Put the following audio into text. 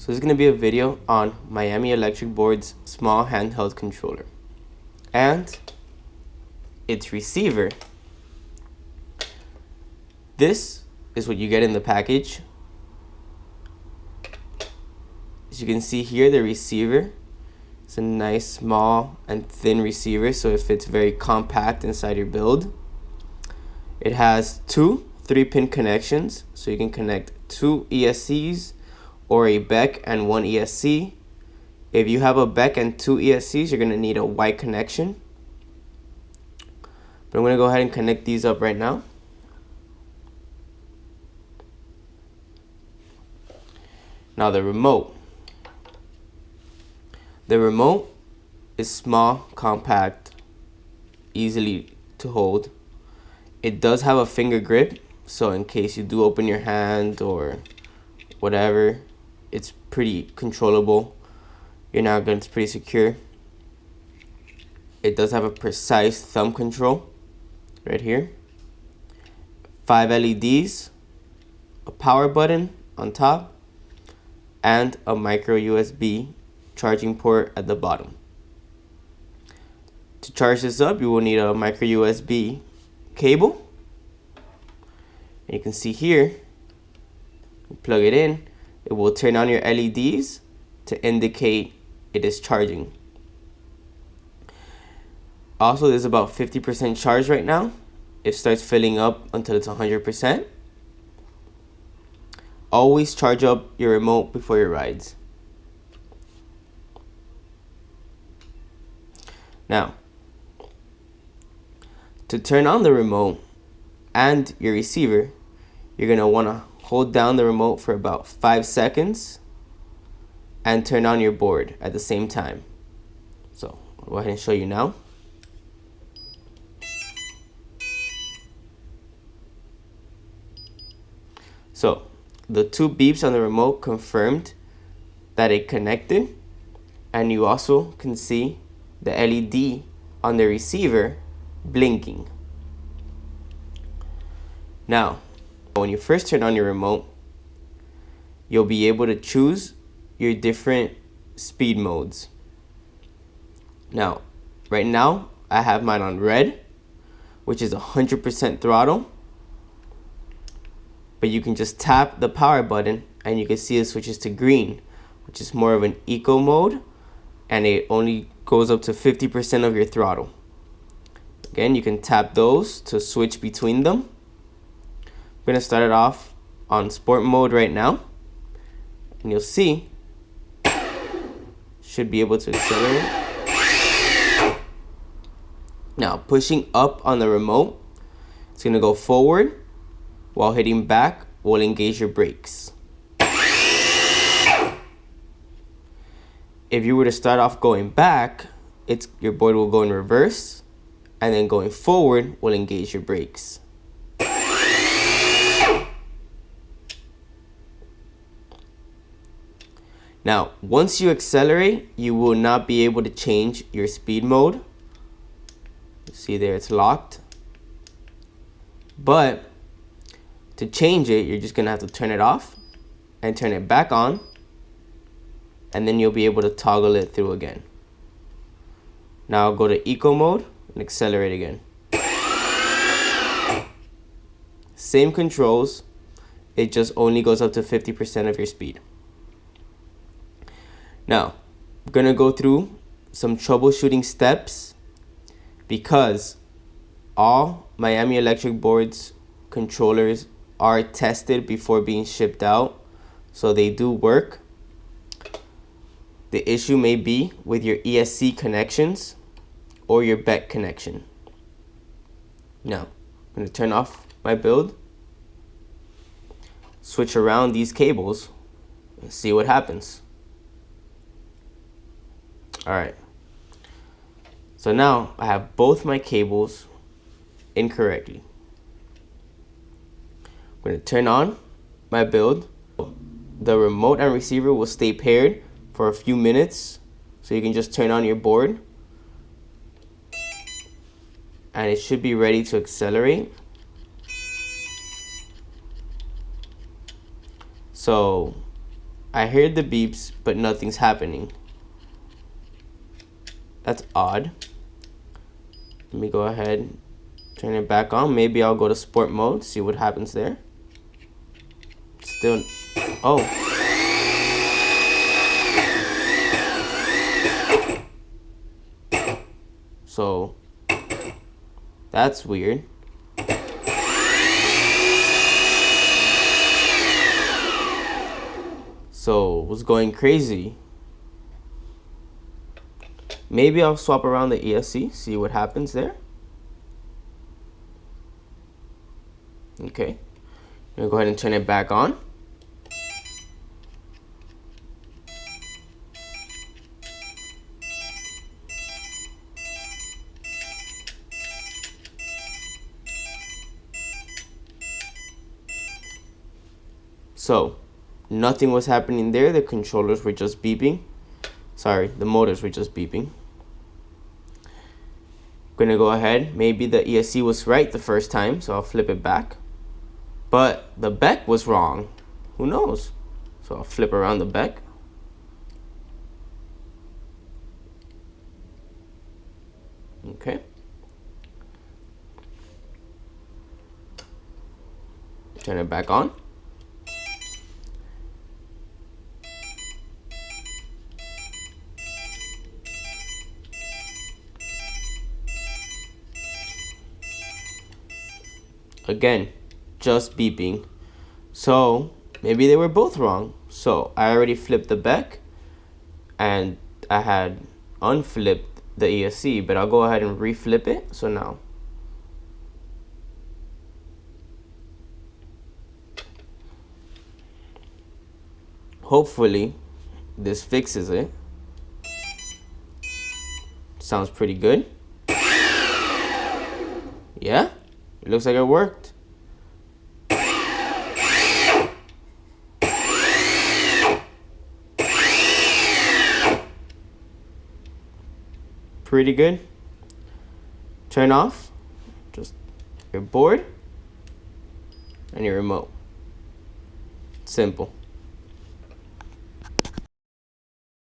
So this is going to be a video on Miami Electric Board's small handheld controller and its receiver. This is what you get in the package. As you can see here, the receiver is a nice small and thin receiver, so it fits very compact inside your build. It has two 3-pin connections, so you can connect 2 ESCs or a BEC and 1 ESC. If you have a BEC and 2 ESCs, you're going to need a white connection. But I'm going to go ahead and connect these up right now. Now the remote. The remote is small, compact, easily to hold. It does have a finger grip, so in case you do open your hand or whatever, it's pretty controllable. It's pretty secure. It does have a precise thumb control right here. 5 LEDs, a power button on top, and a micro USB charging port at the bottom. To charge this up, you will need a micro USB cable. And you can see here, you plug it in, it will turn on your LEDs to indicate it is charging. Also, there's about 50% charge right now. It starts filling up until it's 100%. Always charge up your remote before your rides. Now, to turn on the remote and your receiver, you're going to want to hold down the remote for about 5 seconds and turn on your board at the same time. So I'll go ahead and show you now. So the 2 beeps on the remote confirmed that it connected, and you also can see the LED on the receiver blinking. Now, when you first turn on your remote, you'll be able to choose your different speed modes. Now, right now, I have mine on red, which is 100% throttle. But you can just tap the power button and you can see it switches to green, which is more of an eco mode, and it only goes up to 50% of your throttle. Again, you can tap those to switch between them. I'm going to start it off on sport mode right now, and you'll see should be able to accelerate. Now, pushing up on the remote, it's going to go forward, while hitting back will engage your brakes. If you were to start off going back, your board will go in reverse, and then going forward will engage your brakes. Now, once you accelerate, you will not be able to change your speed mode. You see there, it's locked. But to change it, you're just gonna have to turn it off and turn it back on, and then you'll be able to toggle it through again. Now I'll go to eco mode and accelerate again. Same controls, it just only goes up to 50% of your speed. Now, I'm gonna go through some troubleshooting steps because all Miami Electric Board's controllers are tested before being shipped out, so they do work. The issue may be with your ESC connections or your BEC connection. Now, I'm going to turn off my build, switch around these cables, and see what happens. Alright, so now I have both my cables incorrectly. I'm going to turn on my build. The remote and receiver will stay paired for a few minutes, so you can just turn on your board and it should be ready to accelerate. So I hear the beeps, but nothing's happening. That's odd. Let me go ahead, turn it back on. Maybe I'll go to sport mode, see what happens there. Still, oh. So, that's weird. So, it was going crazy. Maybe I'll swap around the ESC, see what happens there. Okay. I'm gonna go ahead and turn it back on. So, nothing was happening there. The controllers were just beeping. Sorry, the motors were just beeping. Gonna go ahead. Maybe the ESC was right the first time, so I'll flip it back. But the back was wrong. Who knows? So I'll flip around the back. Okay. Turn it back on. Again, just beeping. So maybe they were both wrong. So I already flipped the back and I had unflipped the ESC, but I'll go ahead and reflip it. So now hopefully this fixes it. Sounds pretty good. Yeah, it looks like it worked. Pretty good. Turn off just your board and your remote. Simple.